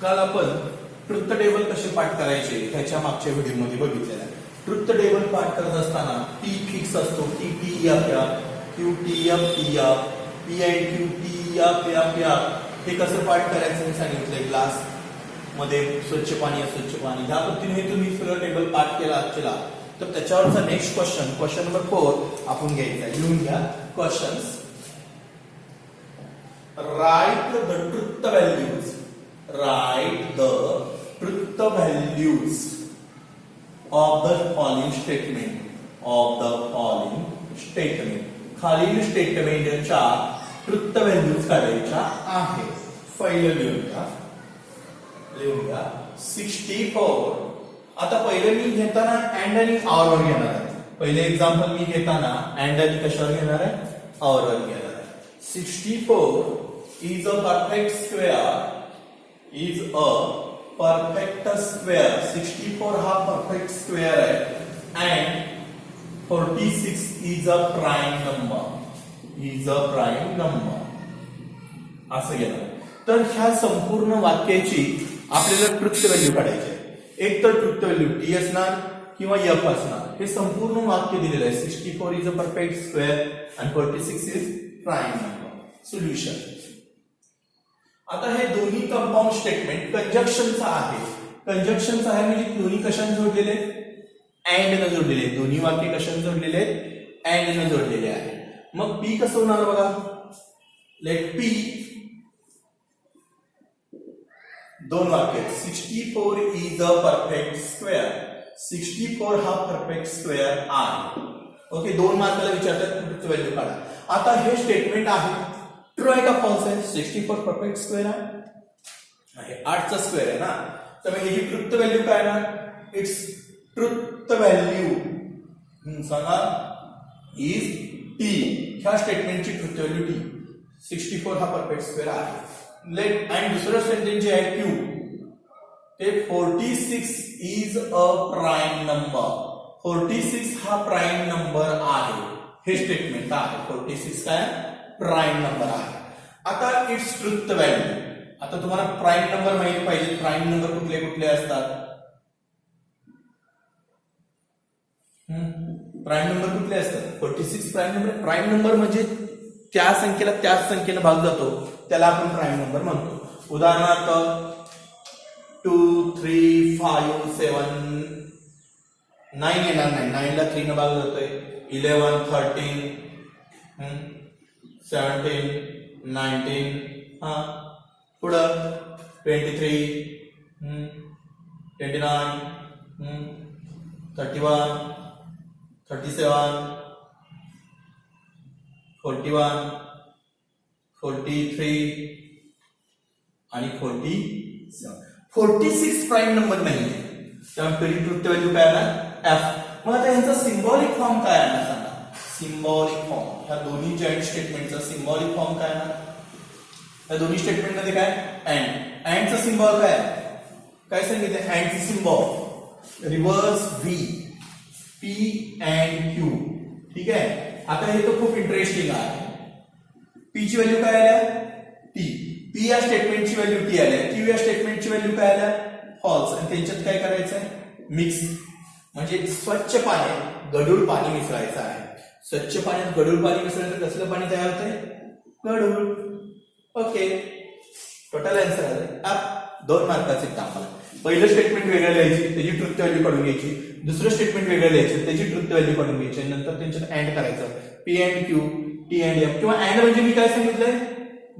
काल आपण truth table कसे पाठ करायचे ह्याच्या मागच्या व्हिडिओमध्ये बघितलेलं आहे. ट्रुथ टेबल पाठ करत असताना टी फिक्स असतो, T T F F, Q T F T F, P and Q T F F F. हे कसं पाठ करायचं मी सांगितलंय क्लास मध्ये. स्वच्छ पाणी अस्वच्छ पाणी ह्या पद्धतीने तुम्ही सगळं टेबल पाठ केला आजच्या, तर त्याच्यावरचा नेक्स्ट क्वेश्चन नंबर 4 आपण घ्यायचा. लिहून घ्या questions. Write the truth values. Write the truth values of the following statement. Of the following statement. खालील स्टेटमेंटच्या ट्रुथ व्हॅल्यूज काढायच्या आहेत. पहिलं लिहून घ्या. 64. आता पहिले मी घेताना अँड आणि ऑर वर घेणार आहे. पहिले एक्झाम्पल मी घेताना अँड आणि कशावर घेणार आहे? ऑर वर घेणार आहे. 64 is a perfect square. is a perfect square. 64 हा perfect square आहे and 46 is a prime number. is a prime number. असं घेणार. तर ह्या संपूर्ण वाक्याची आपल्याला ट्रुथ व्हॅल्यू काढायची आहे. एक तर ट्रुथ व्हॅल्यू टी असणार किंवा एफ असणार. हे संपूर्ण वाक्य दिलेलं आहे. 64 इज अ परफेक्ट स्क्वेअर आणि 46 इज प्राईम नंबर. सोल्युशन. आता हे दोन्ही कंपाऊंड स्टेटमेंट कंजक्शनचं आहे. कंजक्शनचं आहे म्हणजे दोन्ही कशाने जोडलेले? अँड ने जोडलेले. दोन्ही वाक्य कशाने जोडलेले? अँड ने जोडलेले आहे. मग पी कसं होणार बघा. लेट पी दोन वाक्य. 64 इज अ परफेक्ट स्क्वेअर. 64 हा परफेक्ट स्क्वेअर आहे. ओके. 2 मार्काला विचारतात व्हॅल्यू काढा. आता हे स्टेटमेंट आहे ट्रू आहे का फॉल्स आहे? 64 परफेक्ट स्क्वेअर आहे. 8चा स्क्वेअर आहे ना. तर मग ही ट्रुथ व्हॅल्यू काय ना? इट्स ट्रुथ व्हॅल्यू सांगा इज टी. ह्या स्टेटमेंटची ट्रुथ व्हॅल्यू टी. 64 हा परफेक्ट स्क्वेअर आहे. लेट आणि दुसरं सेंटेन्स जे आहे क्यू ते 46 इज अ प्राईम नंबर. 46 हा प्राईम नंबर आहे. हे स्टेटमेंट आहे. 46 काय प्राईम नंबर आहे. आता इट्स ट्रुथ व्हॅल्यू. आता तुम्हाला प्राईम नंबर माहिती पाहिजे. प्राईम नंबर कुठले कुठले असतात? प्राईम नंबर कुठले असतात? 46 प्राईम नंबर. प्राईम नंबर म्हणजे त्या संख्येला त्याच संख्येने भाग जातो, त्याला आपण प्राईम नंबर म्हणतो. उदाहरणार्थ 2, 3, 5, 7, 9 येणार नाही. 9 ला 3 ने भाग जातोय. 11, 13, 17, 19 हा पुढं 23, 29, 31, 37, 41, 43 आणि 47. 46 प्राईम नंबर नाहीये. त्यामुळे ट्रुथ व्हॅल्यू काय आहे? एफ. मग आता यांचा सिम्बॉलिक फॉर्म काय आहे सांगा. Symbolic form. ह्या दोन्ही जॉईंट स्टेटमेंटचा सिम्बॉलिक फॉर्म काय आहे? या दोन्ही स्टेटमेंट मध्ये काय? अँड. अँडचा सिम्बॉल काय सांगितलं? अँडचं symbol reverse V. P and Q. ठीक आहे. आता हे तर खूप इंटरेस्टिंग आहे. पी ची व्हॅल्यू काय आल्या? टी. पी या स्टेटमेंटची व्हॅल्यू टी आल्या. क्यू या स्टेटमेंटची व्हॅल्यू काय आल्या? फॉल्स. आणि त्यांच्यात काय करायचंय? मिक्स. म्हणजे स्वच्छ पाण्यात गढूळ पाणी मिसळायचं आहे. स्वच्छ पाण्यात गढूळ पाणी मिसळलं तर कसलं पाणी तयार होतंय? गढूळ. ओके. टोटल आन्सर आलं 2 मार्काचे काम. पहिलं स्टेटमेंट वेगळं लिहायची, त्याची ट्रुथ व्हॅल्यू काढून घ्यायची. दुसरं स्टेटमेंट वेगळं लिहायचं, त्याची ट्रुथ व्हॅल्यू काढून घ्यायची. नंतर त्यांच्यात अँड करायचं. P and Q, T and F. किंवा अँड म्हणजे मी काय सांगितलंय?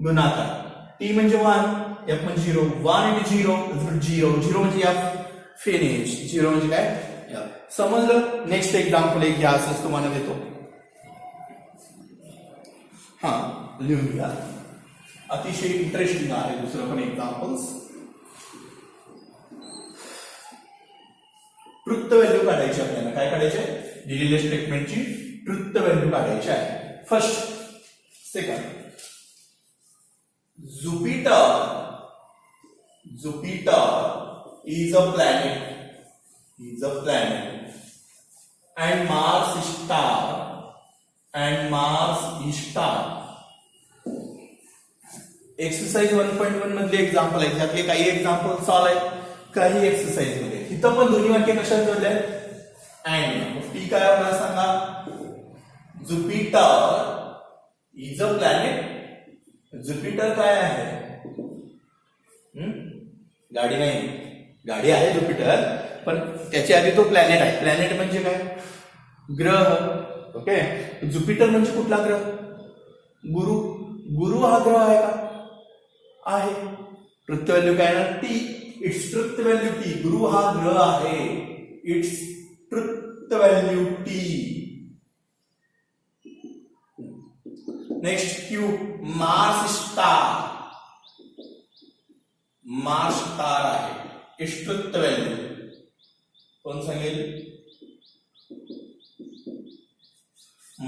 गुणाकार. टी म्हणजे 1, एफ म्हणजे 0. 1 into 0 0. 0 म्हणजे एफ. फिनिश. 0 म्हणजे काय? एफ. समजलं? नेक्स्ट एक्झाम्पल एक घ्या. असंच तुम्हाला देतो. हा लिहून घ्या. अतिशय इंटरेस्टिंग आहे. दुसरं पण एक्झाम्पल्स. ट्रुथ व्हॅल्यू काढायची आपल्याला. काय काढायचे? दिलेल्या स्टेटमेंटची ट्रुथ व्हॅल्यू काढायची आहे. First. Second. Jupiter is a planet. Is a planet. And Mars is star. And Mars is star. Exercise 1.1 मधले एक्झाम्पल आहेत, त्यातले काही एक्झाम्पल सॉल्व आहेत, काही एक्सरसाइज मध्ये. इथं पण दोन्ही वाक्य कशात जोडले अँड. टी काय होणार सांगा. Jupiter is a planet. Jupiter काय आहे. गाडी नाही, गाडी आहे जुपिटर, पण त्याच्या आधी तो प्लॅनेट आहे. प्लॅनेट म्हणजे काय, ग्रह. ओके, जुपिटर म्हणजे कुठला ग्रह, गुरु. गुरु हा ग्रह आहे का, आहे. ट्रुथ व्हॅल्यू काय ना T. It's truth value T. गुरु हा ग्रह आहे. It's truth value T. Next Q. Mars star. Mars star आहे. इट्स ट्रुथ व्हॅल्यू कोण सांगेल.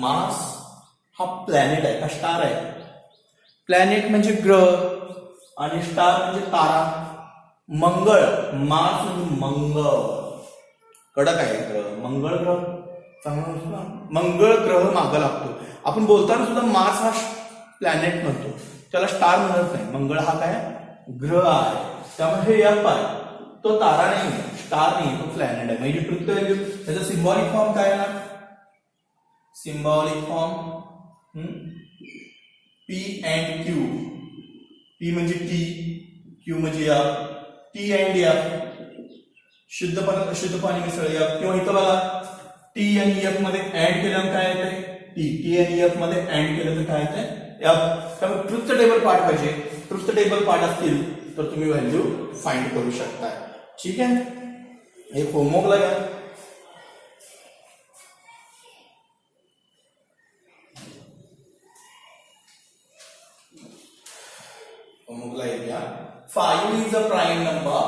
मार्स हा प्लॅनेट आहे का स्टार आहे. प्लॅनेट म्हणजे ग्रह आणि स्टार म्हणजे तारा. मंगळ, मार्स म्हणजे मंगळ, कडक आहे ग्रह. मंगळ ग्रह चांगला नसतो ना. मंगळ ग्रह मागं लागतो. आपण बोलताना सुद्धा मार्स हा प्लॅनेट म्हणतो, त्याला स्टार म्हणत नाही. मंगळ हा काय ग्रह आहे. त्यामुळे हे एफ आहे, तो तारा नाही, स्टार नाही, तो प्लॅनेट आहे. म्हणजे ट्रुथ व्हॅल्यू. त्याचा सिम्बॉलिक फॉर्म काय ना. Symbolic form P and Q. P म्हणजे टी, क्यू म्हणजे एफ. टी अँड एफ शुद्ध पाणी मिसळ एफ. किंवा इथं बघा टी आणि एफ मध्ये ऍड केल्यावर काय येते टी. टी आणि एफ मध्ये ऍड केलं तर काय येते एफ. त्यामुळे ट्रुथ टेबल पार्ट पाहिजे. ट्रुथ टेबल पार्ट असतील तर तुम्ही व्हॅल्यू फाइंड करू शकता. ठीक आहे, हे होमवर्कला घ्या. होमवर्कला घ्या. 5 is a prime number.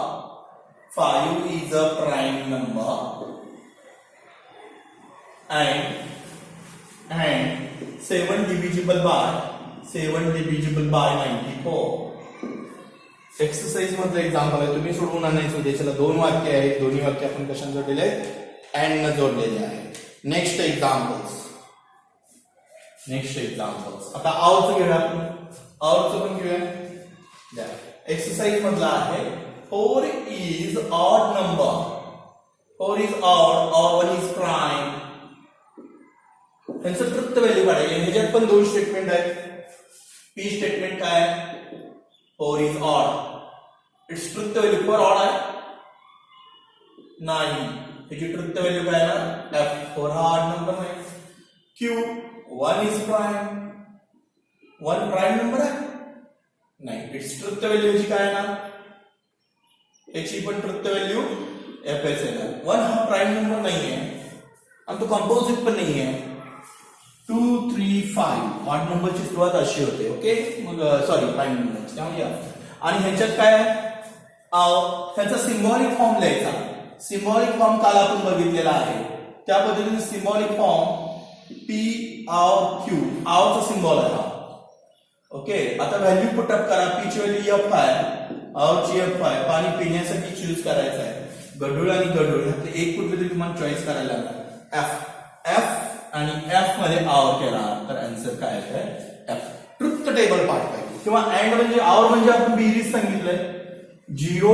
5 is a prime number and 7 divisible by 94. Exercise मधलं एक्झाम्पल आहे, तुम्ही सोडवून आणायचं. त्याच्याला 2 वाक्य आहेत. दोन्ही वाक्य आपण कशाने जोडलेले आहेत, अँड न जोडलेले आहेत. Next examples. आता आवचं घेऊया. आवचं पण घेऊया. एक्सरसाइज मधला आहे 4 is odd number. 4 is odd or 1 is prime. त्यांचं ट्रुथ व्हॅल्यू काढायचे. ह्याच्यात पण 2 स्टेटमेंट आहेत. पी स्टेटमेंट काय, 4 is odd. It's truth value 4 odd आहे नाही. ह्याची ट्रुथ व्हॅल्यू काय ना एफ. 4 हा ऑड नंबर नाही. Q 1 is prime. 1 prime number आहे नाही. इट्स ट्रुथ व्हॅल्यू ची काय ना, याची पण ट्रुथ व्हॅल्यू एफ एस आहे. 1 हा प्राइम नंबर नाहीये आणि तो कंपोजिट पण नाहीये. 2 3 5 ऑड नंबरची सुरुवात अशी होते. ओके, मग सॉरी प्राइम नंबरची. त्यामुळे आणि ह्याच्यात काय ह्याचा सिम्बॉलिक फॉर्म लिहायचा. सिम्बॉलिक फॉर्म काल आपण बघितलेला आहे, त्या पद्धतीने सिम्बॉलिक फॉर्म पी आव क्यू. आवचा सिम्बॉल आहे हा. ओके, आता व्हॅल्यू पुटअप करा. पी ची व्हॅल्यू एफ आहे, आवची एफ आहे. पाणी पिण्यासाठी चूज करायचं आहे. गढूळ आणि गढूळ ह्यातले एक कुठले तरी तुम्हाला चॉईस करायला लागणार. एफ आणि एफ मध्ये आवर केला तर आन्सर काय आहे एफ. ट्रुथ टेबल पार्ट पाहिजे. किंवा अँड म्हणजे आवर म्हणजे आपण बेरीज सांगितलंय. 0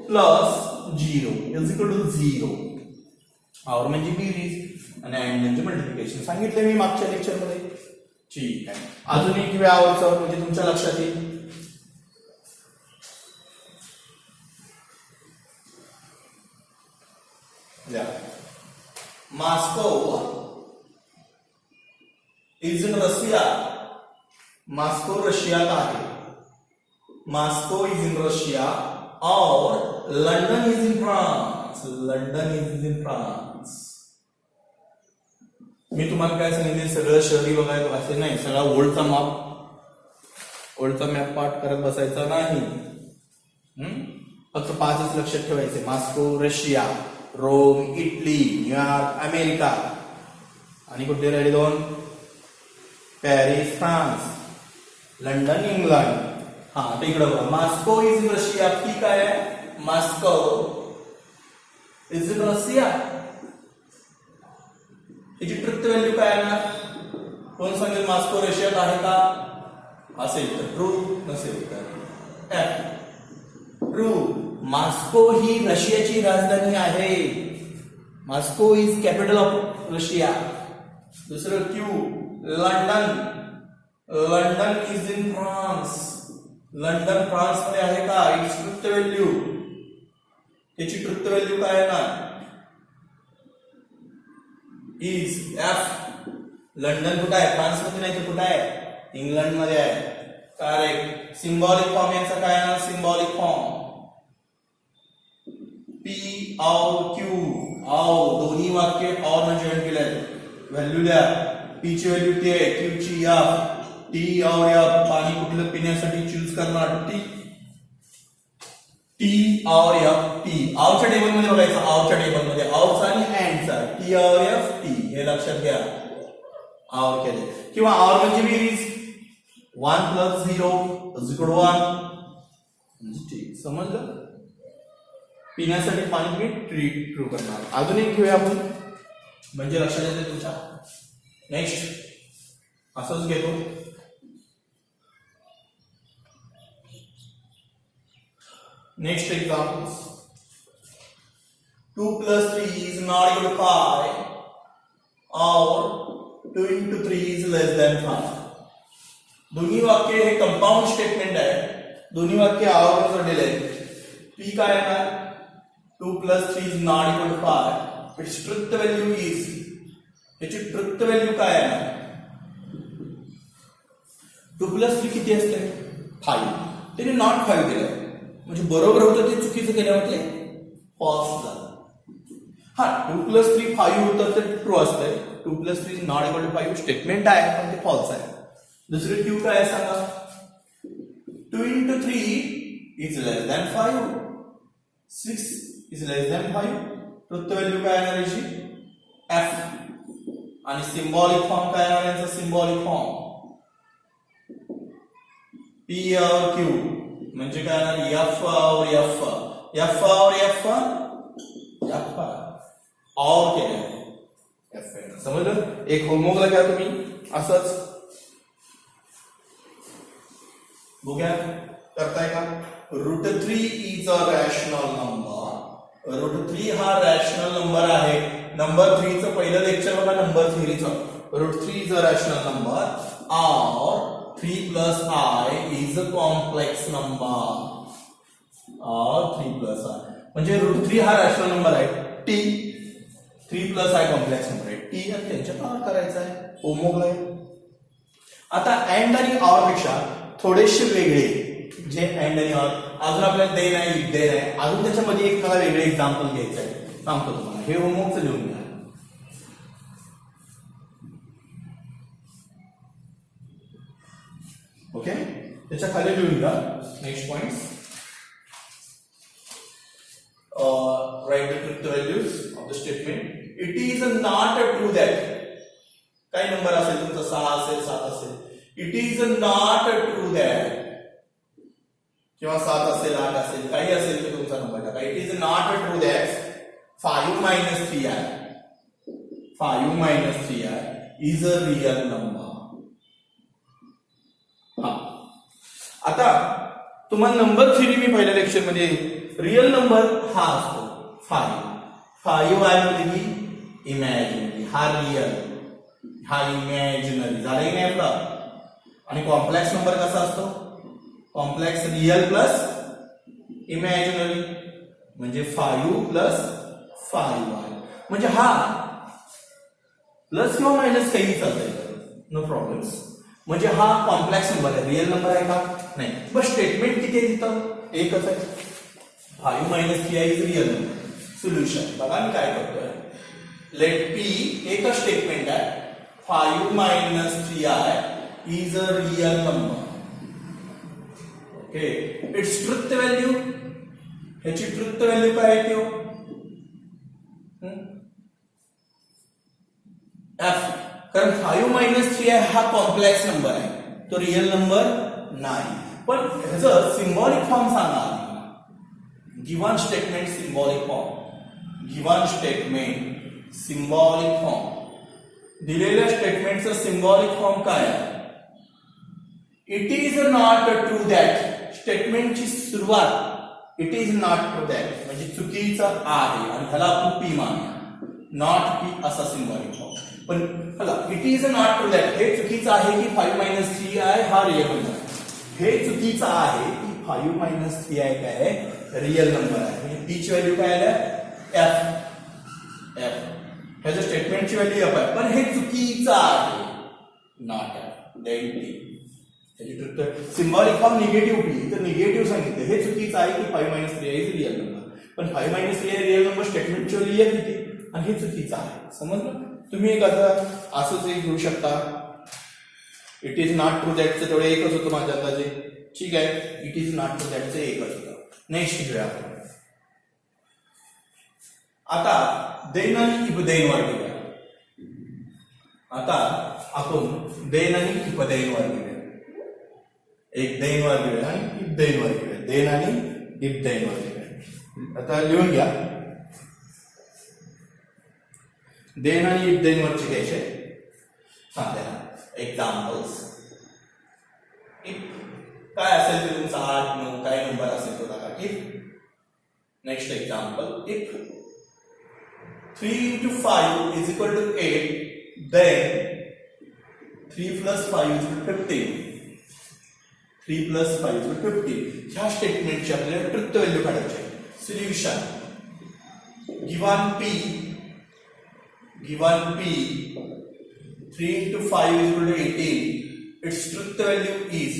प्लस 0 इज इक्वल टू 0. आवर म्हणजे बेरीज आणि अँड म्हणजे मल्टिप्लिकेशन सांगितलं मी मागच्या लेक्चर मध्ये. ठीक आहे, अजून एक वेळ आवडचं म्हणजे तुमच्या लक्षात येईल. Moscow is in Russia. Moscow रशियात आहे. मॉस्को इज इन रशिया और London is in France. London is in France. मी तुम्हाला काय सांगितले, सगळं शहरी बघायचं असे नाही. सगळा ओल्डचा मॅप पाठ करत बसायचा नाही. फक्त 5च लक्षात ठेवायचे. Moscow Russia, Rome Italy, New York America आणि कुठे राहिले 2, पॅरिस फ्रान्स, लंडन इंग्लंड. हा आता इकडे बघा. Moscow is in Russia. ती काय आहे, मॉस्को इज इन रशिया. त्याची ट्रुथ व्हॅल्यू काय आहे ना, कोण सांगेल मॉस्को रशियात आहे का. असेल तर ट्रू, नसेल तर एफ. ट्रू. मॉस्को ही रशियाची राजधानी आहे. Moscow is capital of Russia. दुसरं Q. London. London is in France. London France मध्ये आहे का? It's truth value. त्याची ट्रुथ व्हॅल्यू काय आहे ना? Is F. लंडन कुठं आहे? फ्रान्स मध्ये नाही तर कुठं आहे? इंग्लंड मध्ये आहे. करेक्ट. सिंबॉलिक फॉर्म याचा काय आहे? सिंबॉलिक फॉर्म पी और क्यू. और दोन्ही वाक्य और ने जॉइन केले. व्हॅल्यू द्या. पी ची व्हॅल्यू टी आहे, क्यू ची एफ. टी और एफ. पाणी कुठलं पिण्यासाठी चूज करणार? टी. टी और एफ. टी आवच्या टेबल मध्ये बघायचं. आवच्या टेबल मध्ये आवचा आणि अँडचा. टी और एफ. टी हे लक्षात घ्या. और केले किंवा और म्हणजे बेरीज 1 + 0 = 1. ठीक समजलं? पिण्यासाठी पाणी तुम्ही ट्रू करणार. अजून एक घेऊया आपण म्हणजे लक्षात येते तुमच्या. नेक्स्ट असंच घेतो. Next example. 2 + 3 is not equal to 5 or 2 × 3 is less than 5. दोन्ही वाक्य हे कंपाऊंड स्टेटमेंट आहे. दोन्ही वाक्य आवर जोडलेले आहेत. पी काय आहे? 2 + 3 is not equal to 5. It's truth value is. याची ट्रुथ व्हॅल्यू काय आहे? 2 + 3 किती असते? 5. त्याने नॉट 5 दिलं म्हणजे बरोबर होतं, ते चुकीचं केल्यामुळे फॉल्स झालं. हा 2 + 3 5 होतं तर ट्रू असतंय. 2 + 3 is not equal to 5 statement आहे पण ते फॉल्स आहे. दुसरे क्यू काय आहे सांगा? 2 × 3 is less than 5. 6 is less than 5. Truth value काय येणार याची? एफ. आणि सिंबॉलिक फॉर्म काय येणार याचा? सिंबॉलिक फॉर्म पी और क्यू म्हणजे काय येणार? एफ और एफ. एफ और एफ. एफ और केलं एफ. समजलं? एक होमवर्क घ्या तुम्ही असंच. बघूया करताय का? √3 इज अ रॅशनल नंबर. √3 हा रॅशनल नंबर आहे. नंबर 3 चं पहिलं लेक्चर बघा. नंबर थ्योरीचं. √3 इज अ रॅशनल नंबर और 3 + I is a complex number. और 3 + I म्हणजे √3 हा रॅशनल नंबर आहे. टी 3 + I कॉम्प्लेक्स नंबर आहे. टी आणि त्यांच्या पॉवर करायचा आहे. होमवर्क आहे. आता अँड आणि ऑर पेक्षा थोडेसे वेगळे जे अँड आणि ऑर अजून आपल्याला दे नाही दे नाही अजून त्याच्यामध्ये एक मला वेगळे एक्झाम्पल घ्यायचं आहे. सांगतो तुम्हाला. हे होमवर्कचं लिहून घ्या. ओके त्याच्या खाली लिहून घ्या. Next point. write the truth values of the statement. It is not true that काही नंबर असेल तुमचा 6 असेल 7 असेल. It is not true that किंवा 7 असेल 8 असेल काही असेल तर तुमचा नंबर टाका. It is not true that 5 - 3i 5 - 3i is a real number. हा आता तुम्हाला नंबर थ्योरी मी पहिल्या लेक्चर मध्ये रियल नंबर हा असतो 5. 5 आहे म्हणजे की इमॅजिनरी. हा रियल हा इमॅजिनरी झाला की नाही आपला. आणि कॉम्प्लेक्स नंबर कसा असतो? कॉम्प्लेक्स रियल प्लस इमॅजिनरी म्हणजे 5 + 5i. म्हणजे हा प्लस किंवा मायनस काही चालतंय. No problems. म्हणजे हा कॉम्प्लेक्स नंबर आहे. रियल नंबर आहे का? नाही. पण स्टेटमेंट किती आहे तिथं? एकच आहे. 5 - 3i is real number. Solution बघा मी काय करतोय. लेट पी एक स्टेटमेंट आहे. 5 - 3i is a real number. Okay it's truth value. ह्याची ट्रुथ व्हॅल्यू काय आहे? एफ. कारण 5 - 3i हा कॉम्प्लेक्स नंबर आहे. तो रियल नंबर नाही. पण ह्याचं सिंबॉलिक फॉर्म सांगा. Given statement symbolic form. Given statement symbolic form. दिलेल्या स्टेटमेंटचं सिंबॉलिक फॉर्म काय आहे? It is not true that स्टेटमेंटची सुरुवात it is not true that म्हणजे चुकीचं आहे आणि ह्याला आपण पी मानूया. नॉट पी असा सिम्बॉलिक फॉर्म. पण बघा it is not true that हे चुकीचं आहे की 5 - 3 आहे हा रिअल नंबर आहे. हे चुकीचं आहे की 5 - 3 आहे काय रिअल नंबर आहे. म्हणजे पी ची व्हॅल्यू काय आलं एफ. ह्याच्या स्टेटमेंटची व्हॅल्यू एफ आहे पण हे चुकीचं आहे not F then T. Symbolic form negative P तर निगेटिव्ह सांगितलं हे चुकीचं आहे की 5 - 3 इज रिअल नंबर. पण 5 - 3 रिअल नंबर स्टेटमेंटची व्हॅल्यू येत होती आणि हे चुकीचं आहे. समजलं. तुम्ही एक असंच एक घेऊ शकता. इट इज नॉट ट्रू दॅटचं तेवढं एकच होतं माझ्या अंदाजे. ठीक आहे इट इज नॉट ट्रू दॅटचं एकच होतं. नेक्स्ट घेऊया आपण. आता देन आणि इफ देन वर घेऊया. आता आपण देन आणि इफ देन वर घेऊया. एक देन वर घेऊया आणि इफ देन वर घेऊया. देन आणि इफ देन वर घेऊया. आता लिहून घ्या. देन आणि इफ देन वरचे घ्यायचे. एक्झाम्पल्स. इफ काय असेल ते तुमचा 8 9 काय नंबर असेल तो टाका. If next example if 3 × 5 is equal to 8 then 3 + 5 is equal to 15. 3 + 5 is equal to 15. ह्या स्टेटमेंटची आपल्याला ट्रुथ व्हॅल्यू काढायची आहे. Solution given P 3 × 5 is equal to 18. its truth value is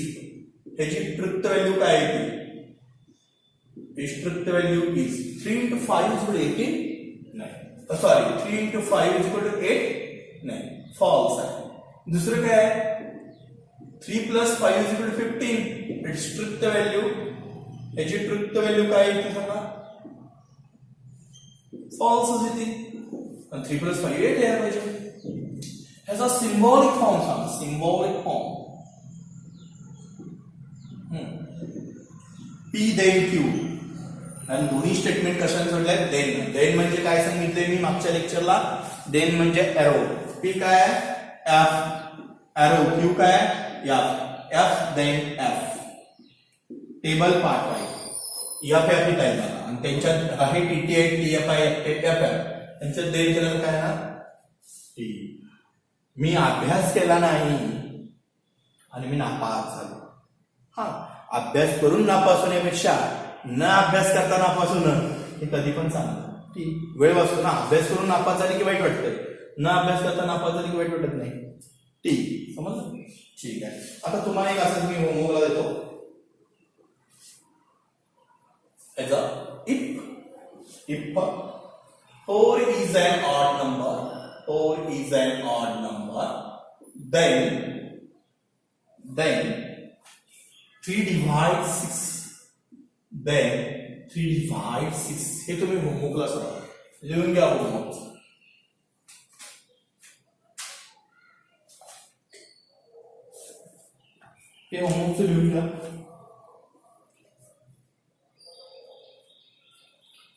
ह्याची ट्रुथ व्हॅल्यू काय येते. its truth value is 3 × 5 is equal to 18 नाही sorry 3 × 5 is equal to 8 नाही फॉल्स आहे. दुसरं काय आहे 3 + 5 is equal to 15. its truth value ह्याची ट्रुथ व्हॅल्यू काय येते सांगा फॉल्सच येते. 3 + 5 8 यायला पाहिजे. ह्याचा सिम्बॉलिक फॉर्म सांगा. Symbolic form P then Q आणि दोन्ही स्टेटमेंट कशाने जोडले देन. देन म्हणजे काय सांगितले मी मागच्या लेक्चरला. देन म्हणजे एरो. पी काय एफ एरो. क्यू काय F F then F. Table part आहे एफ एफ ही टाईप झाला आणि त्यांच्यात आहे टी आहे टी एफ आहे एफ एफ त्यांच्यात देन केलं काय ना टी. मी अभ्यास केला नाही आणि मी नापास झालो. हा अभ्यास करून नापास होण्यापेक्षा न अभ्यास करता नापास होणं हे कधी पण चांगलं. ठीक वेळ वाचतो ना. अभ्यास करून नापास झाले की वाईट वाटतंय. न अभ्यास करता नापास झाले की वाईट वाटत नाही. ठीक समजलं. ठीक आहे. आता तुम्हाला एक असं मी होमवर्कला देतो. if 4 is an odd number then 3 divides 6 हे तुम्ही होमवर्कला सोडवा. लिहून घ्या होमवर्क. हे होमवर्क लिहून घ्या.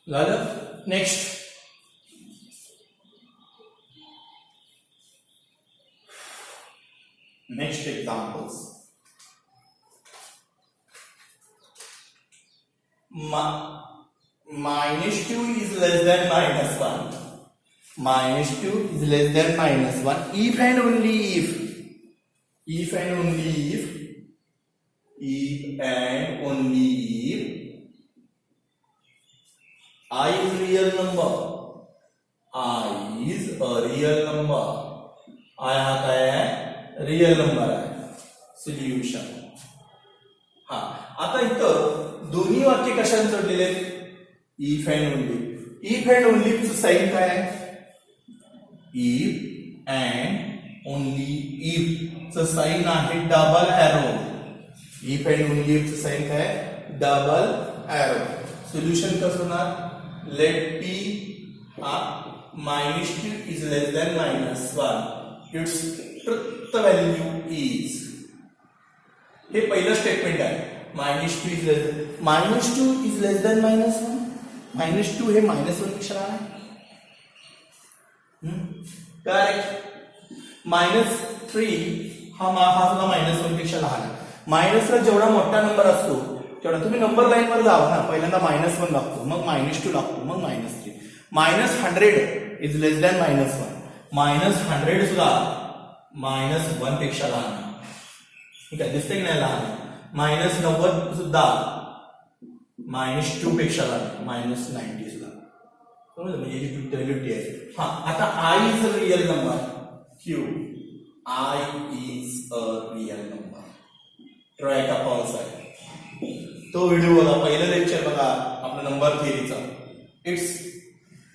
झालं. Next examples. -2 is less than -1. -2 is less than -1 if and only if I is real number. I is a real number. I हा काय आहे रिअल नंबर आहे. सोल्युशन. हा आता इथं दोन्ही वाक्य कशाने जोडलेले आहेत if and only. If and only sign काय आहे इफ अँड ओनली. इफ च साइन आहे double arrow. If and only if च साइन काय डबल एरो. सोल्युशन कसं होणार लेट पी हा -2 is less than -1. its truth value is हे पहिलं स्टेटमेंट आहे. -2 is less than -1. -2 हे -1 पेक्षा लहान आहे. करेक्ट. -3 हा सुद्धा -1 पेक्षा लहान आहे. मायनसला जेवढा मोठा नंबर असतो तेवढा तुम्ही नंबर लाईन वर जावा ना. पहिल्यांदा -1 लागतो, मग -2 लागतो, मग -3. -100 इज लेस दॅन -1. -100 सुद्धा -1 पेक्षा लहान आहे. ठीक आहे, दिसते की नाही लहान. -90 सुद्धा -2 पेक्षा लहान, -90 सुद्धा. समजलं, म्हणजे याची ट्रुथ आहे. हा, आता I is a real number. Q, I is a real number. True का फॉल्स आहे. तो व्हिडिओ बघा, पहिलं लेक्चर बघा आपला नंबर थिअरीचा. It's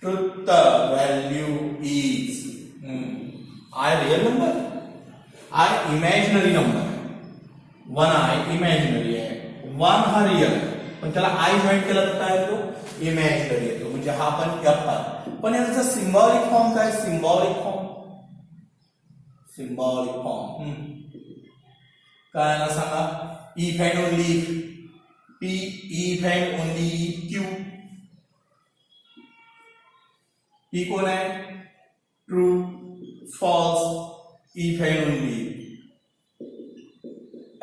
truth value is I real number, I imaginary number. 1 I imaginary आहे, 1 हा रिअल, पण त्याला I जॉईन केला तर काय येतो? इमॅजिनरी येतो. म्हणजे हा पण F आहे. पण याचा सिम्बॉलिक फॉर्म काय? सिम्बॉलिक फॉर्म काय ना सांगा. If and only if. P, if and only if. Q, P कोण आहे? True, false, if and only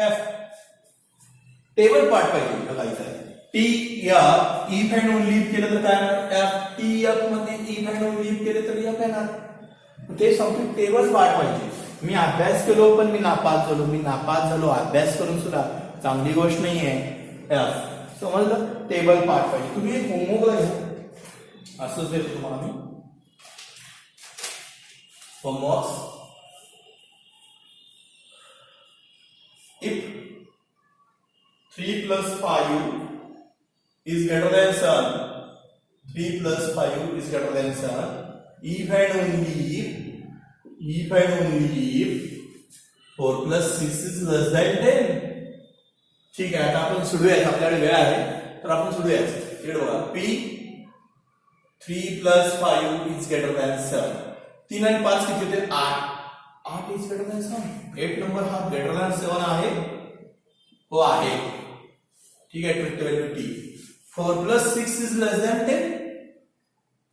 F. Table part पाहिजे बघायचा आहे. T F, if and only if केलं तर काय येणार? F. टी एफ मध्ये इफ अँड ओनली इफ केले तर F येणार. ते सांगतो टेबल पार्ट पाहिजे. मी अभ्यास केलो पण मी नापास झालो. मी नापास झालो अभ्यास करून सुद्धा, चांगली गोष्ट नाही आहे. F. समजलं? टेबल पार्ट पाहिजे. तुम्ही एक होमवर्कला घ्या, असंच देतो तुम्हाला मी homework. If 3 plus 5 is greater than 7, 3 plus 5 is greater than 7, if and only if 4 plus 6 is less than 10. ठीक आहे, आता आपण सोडूया, आपल्याकडे वेळ आहे तर आपण सोडूया. इकडे बघा, P 3 plus 5 is greater than 7. 3 आणि 5 किती होते? 8. 8 is greater than 7. 8 नंबर हा greater than 7 आहे. हो आहे. ठीक आहे, truth value T. 4 plus 6 is less than 10.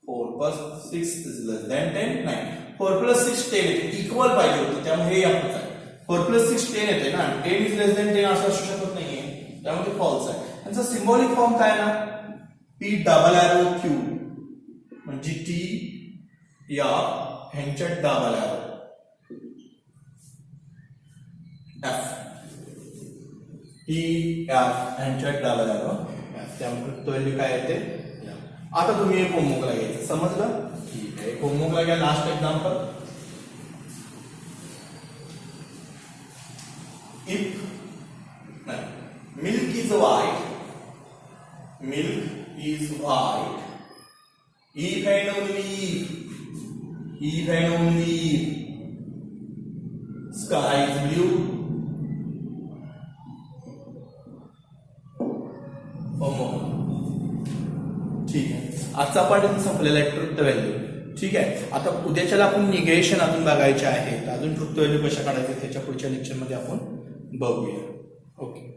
4 plus 6 is less than 10. नाही, 4 plus 6 10 येते, इक्वल पाहिजे होतं, त्यामुळे हे आपलंच आहे. 4 plus 6 10 येते ना, 10 is less than 10 असं असू शकत नाहीये, त्यामुळे फॉल्स आहे. त्यांचा सिम्बॉलिक फॉर्म काय ना? P डबल एरो Q, म्हणजे T या ह्यांच्या double arrow F. T F ह्यांच्या डबल एरो F. त्यामुळे तो व्हॅल्यू काय येते? आता तुम्ही एक होमवर्कला घ्यायचं, समजलं? ठीक आहे, होमवर्कला घ्या. Last example. If milk is white, if and only if sky is blue, ठीक आहे. आजचा पाठ संपलेला आहे, ट्रुथ व्हॅल्यू. ठीक आहे, आता उद्याच्याला आपण निगेशन अजून बघायचे आहे. अजून ट्रुथ व्हॅल्यू कशा काढायचे त्याच्या पुढच्या लेक्चरमध्ये आपण बघूया. ओके.